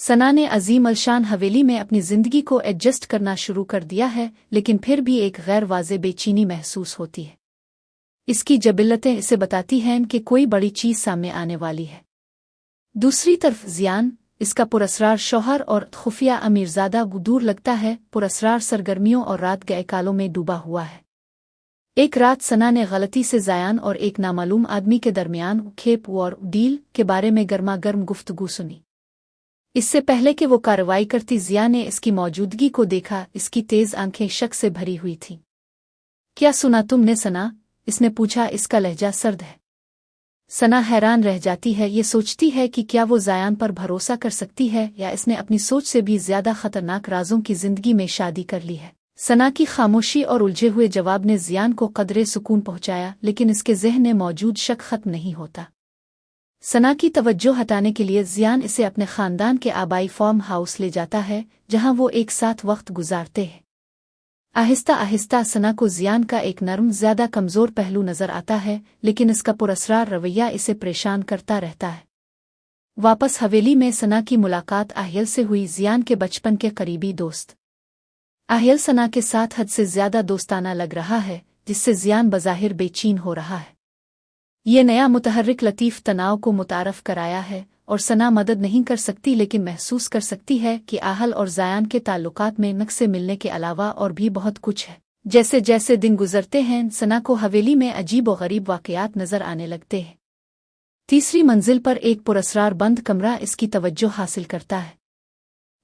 सना ने अजीम अलशान हवेली में अपनी जिंदगी को एडजस्ट करना शुरू कर दिया है, लेकिन फिर भी एक गैर वाज़े बेचैनी महसूस होती है। इसकी जबिल्लतें इसे बताती हैं कि कोई बड़ी चीज़ सामने आने वाली है। दूसरी तरफ जियान, इसका पुरअसरार शौहर और खुफिया अमीरजादा दूर लगता है, पुरअसरार सरगर्मियों और रात गए कालों में डूबा हुआ है। एक रात सना ने गलती से ज़यान और एक नामालूम आदमी के दरमियान खेप और डील के बारे में गर्मा गर्म गुफ्तगू सुनी। इससे पहले कि वो कार्रवाई करती, जिया ने इसकी मौजूदगी को देखा। इसकी तेज आंखें शक से भरी हुई थीं। क्या सुना तुमने सना? इसने पूछा। इसका लहजा सर्द है। सना हैरान रह जाती है। ये सोचती है कि क्या वो ज़यान पर भरोसा कर सकती है या इसने अपनी सोच से भी ज्यादा खतरनाक राजों की जिंदगी में शादी कर ली है। सना की खामोशी और उलझे हुए जवाब ने जियान को कदरे सुकून पहुंचाया, लेकिन इसके ज़हन में मौजूद शक खत्म नहीं होता। सना की तवज्जो हटाने के लिए जियान इसे अपने खानदान के आबाई फार्म हाउस ले जाता है, जहां वो एक साथ वक्त गुजारते हैं। आहिस्ता आहिस्ता सना को जियान का एक नरम, ज्यादा कमजोर पहलू नजर आता है, लेकिन इसका पुरअसरार रवैया इसे परेशान करता रहता है। वापस हवेली में सना की मुलाकात आहिल से हुई, जियान के बचपन के करीबी दोस्त। आहिल सना के साथ हद से ज्यादा दोस्ताना लग रहा है, जिससे जियान बज़ाहिर बेचैन हो रहा है। ये नया मुतहर्रिक लतीफ़ तनाव को मुतारफ कराया है और सना मदद नहीं कर सकती, लेकिन महसूस कर सकती है कि आहल और ज़यान के ताल्लुकात में नक्शे मिलने के अलावा और भी बहुत कुछ है। जैसे जैसे दिन गुजरते हैं, सना को हवेली में अजीब व गरीब वाक़यात नज़र आने लगते हैं। तीसरी मंजिल पर एक पुरअसरार बंद कमरा इसकी तवज्जो हासिल करता है।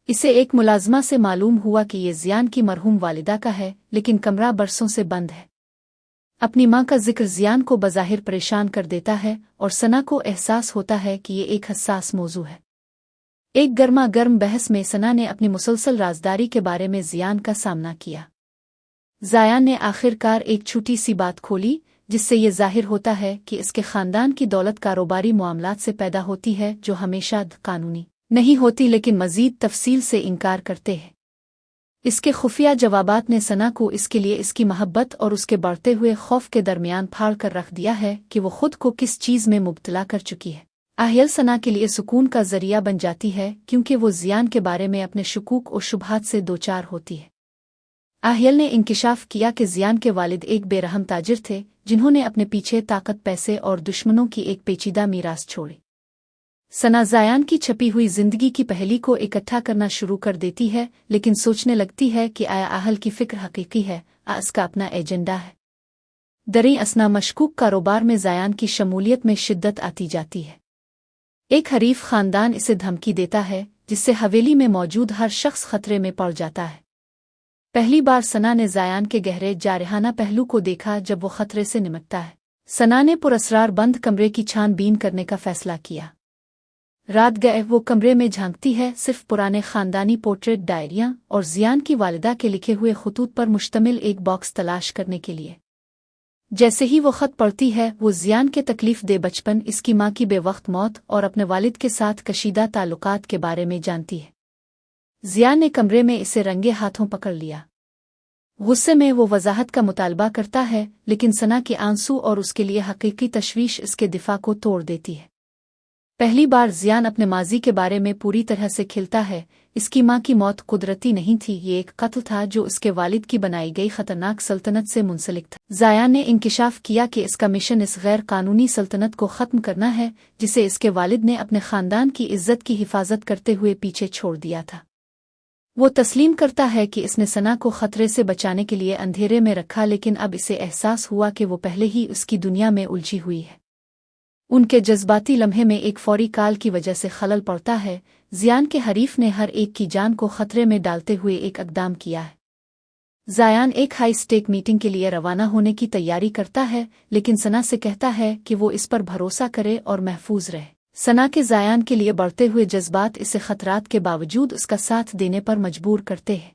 इसे एक मुलाजमा से मालूम हुआ कि ये ज़ियान की मरहूम वालिदा का है, लेकिन कमरा बरसों से बंद है। अपनी मां का जिक्र ज़ियान को बज़ाहिर परेशान कर देता है और सना को एहसास होता है कि ये एक हसास मौजू है। एक गर्मा गर्म बहस में सना ने अपनी मुसलसल राजदारी के बारे में ज़ियान का सामना किया। ज़यान ने आखिरकार एक छोटी सी बात खोली, जिससे ये जाहिर होता है कि इसके खानदान की दौलत कारोबारी मामलात से पैदा होती है, जो हमेशा कानूनी नहीं होती, लेकिन मज़ीद तफसील से इनकार करते हैं। इसके खुफिया जवाबात ने सना को इसके लिए इसकी मोहब्बत और उसके बढ़ते हुए खौफ के दरमियान फाड़ कर रख दिया है कि वो खुद को किस चीज़ में मुब्तला कर चुकी है। आहिल सना के लिए सुकून का जरिया बन जाती है, क्योंकि वो ज़ियान के बारे में अपने शुकूक और शुबहात से दो चार होती है। आहिल ने इंकिशाफ किया कि ज़ियान के वालिद एक बेरहम ताजिर थे, जिन्होंने अपने पीछे ताकत, पैसे और दुश्मनों की एक पेचीदा मीरास छोड़ी। सना ज़यान की छपी हुई जिंदगी की पहेली को इकट्ठा करना शुरू कर देती है, लेकिन सोचने लगती है कि आया आहल की फिक्र हकीकी है, इसका अपना एजेंडा है। दरी असना मशकूक कारोबार में ज़यान की शमूलियत में शिद्दत आती जाती है। एक हरीफ खानदान इसे धमकी देता है, जिससे हवेली में मौजूद हर शख्स खतरे में पड़ जाता है। पहली बार सना ने ज़यान के गहरे जारहाना पहलू को देखा जब वो खतरे से निमटता है। सना ने पुरअसरार बंद कमरे की छानबीन करने का फैसला किया। रात गए वो कमरे में झांकती है, सिर्फ पुराने खानदानी पोर्ट्रेट, डायरियां और ज़ियान की वालिदा के लिखे हुए खतूत पर मुश्तमिल एक बॉक्स तलाश करने के लिए। जैसे ही वो खत पढ़ती है, वो ज़ियान के तकलीफ दे बचपन, इसकी मां की बेवक्त मौत और अपने वालिद के साथ कशीदा ताल्लुकात के बारे में जानती है। ज़ियान ने कमरे में इसे रंगे हाथों पकड़ लिया। गुस्से में वो वजाहत का मुतालबा करता है, लेकिन सना के आंसू और उसके लिए हकीकी तशवीश इसके दिफा को तोड़ देती है। पहली बार ज़ियान अपने माजी के बारे में पूरी तरह से खिलता है। इसकी मां की मौत कुदरती नहीं थी, ये एक कत्ल था जो उसके वालिद की बनाई गई खतरनाक सल्तनत से मुंसलिक था। ज़यान ने इंकिशाफ किया कि इसका मिशन इस गैर कानूनी सल्तनत को ख़त्म करना है, जिसे इसके वालिद ने अपने ख़ानदान की इज्जत की हिफाजत करते हुए पीछे छोड़ दिया था। वो तस्लीम करता है कि इसने सना को खतरे से बचाने के लिए अंधेरे में रखा, लेकिन अब इसे एहसास हुआ कि वो पहले ही उसकी दुनिया में उलझी हुई है। उनके जज्बाती लम्हे में एक फौरी काल की वजह से खलल पड़ता है। ज़ियान के हरीफ ने हर एक की जान को खतरे में डालते हुए एक इक़दाम किया है। ज़यान एक हाई स्टेक मीटिंग के लिए रवाना होने की तैयारी करता है, लेकिन सना से कहता है कि वो इस पर भरोसा करे और महफूज रहे। सना के ज़यान के लिए बढ़ते हुए जज्बात इसे खतरात के बावजूद उसका साथ देने पर मजबूर करते हैं।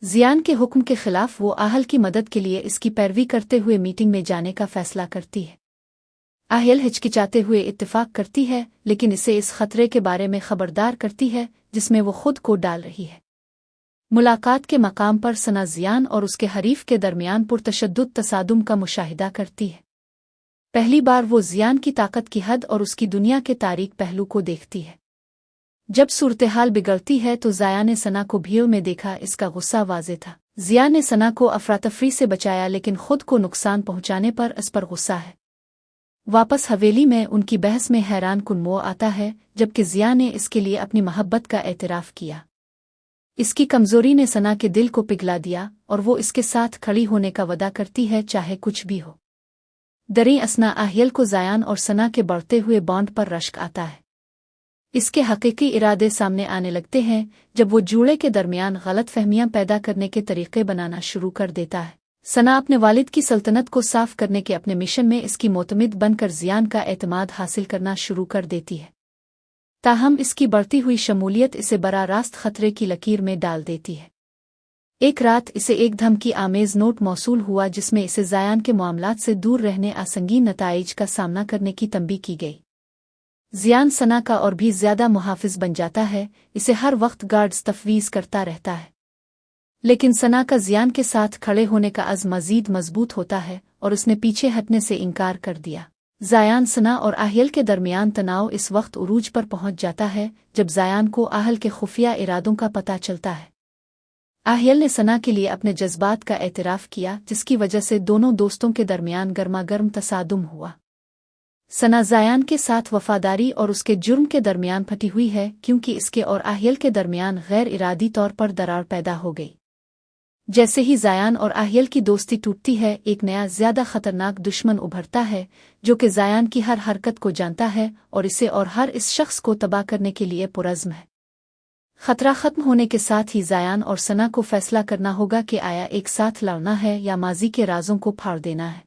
ज़ियान के हुक्म के खिलाफ वो आहल की मदद के लिए इसकी पैरवी करते हुए मीटिंग में जाने का फैसला करती है। आहिल हिचकिचाते हुए इत्तेफाक करती है, लेकिन इसे इस खतरे के बारे में खबरदार करती है जिसमें वो खुद को डाल रही है। मुलाकात के मकाम पर सना ज़ियान और उसके हरीफ के दरमियान पुरतशद्दुद तसादुम का मुशाहिदा करती है। पहली बार वो ज़ियान की ताकत की हद और उसकी दुनिया के तारीक पहलू को देखती है। जब सूरत-ए-हाल बिगड़ती है तो ज़िया ने सना को भीड़ में देखा। इसका गुस्सा वाज़ेह था। ज़िया ने सना को अफरातफरी से बचाया, लेकिन खुद को नुकसान पहुंचाने पर इस पर गुस्सा है। वापस हवेली में उनकी बहस में हैरान कुन मोड़ आता है, जबकि ज़िया ने इसके लिए अपनी मोहब्बत का एतराफ़ किया। इसकी कमज़ोरी ने सना के दिल को पिघला दिया और वो इसके साथ खड़ी होने का वदा करती है, चाहे कुछ भी हो। दरी असना आहियल को ज़यान और सना के बढ़ते हुए बॉन्ड पर रश्क आता है। इसके हकीकी इरादे सामने आने लगते हैं जब वो जूड़े के दरमियान गलत फहमियां पैदा करने के तरीके बनाना शुरू कर देता है। सना अपने वालिद की सल्तनत को साफ करने के अपने मिशन में इसकी मोतमिद बनकर ज़ियान का एतमाद हासिल करना शुरू कर देती है। ताहम इसकी बढ़ती हुई शमूलियत इसे बरा रास्त खतरे की लकीर में डाल देती है। एक रात इसे एक धमकी आमेज नोट मौसूल हुआ, जिसमें इसे ज़यान के मामलात से दूर रहने संगीन नताइज का सामना करने की तंबीह की गई। ज़ियान सना का और भी ज़्यादा मुहाफ़िज़ बन जाता है, इसे हर वक्त गार्ड्स तफवीज़ करता रहता है। लेकिन सना का ज़ियान के साथ खड़े होने का अज़्म मज़ीद मजबूत होता है और उसने पीछे हटने से इनकार कर दिया। ज़यान, सना और आहियल के दरमियान तनाव इस वक्त उरूज पर पहुंच जाता है जब ज़यान को आहल के खुफिया इरादों का पता चलता है। आहियल ने सना के लिए अपने जज्बात का एतराफ़ किया, जिसकी वजह से दोनों दोस्तों के दरमियान गर्मागर्म तसादुम हुआ। सना ज़यान के साथ वफादारी और उसके जुर्म के दरमियान फटी हुई है, क्योंकि इसके और आहियल के दरमियान गैर इरादी तौर पर दरार पैदा हो गई। जैसे ही ज़यान और आहियल की दोस्ती टूटती है, एक नया ज़्यादा खतरनाक दुश्मन उभरता है, जो कि ज़यान की हर हरकत को जानता है और इसे और हर इस शख्स को तबाह करने के लिए पुरज़्म है। खतरा खत्म होने के साथ ही ज़यान और सना को फैसला करना होगा कि आया एक साथ लड़ना है या माजी के राजों को फाड़ देना है।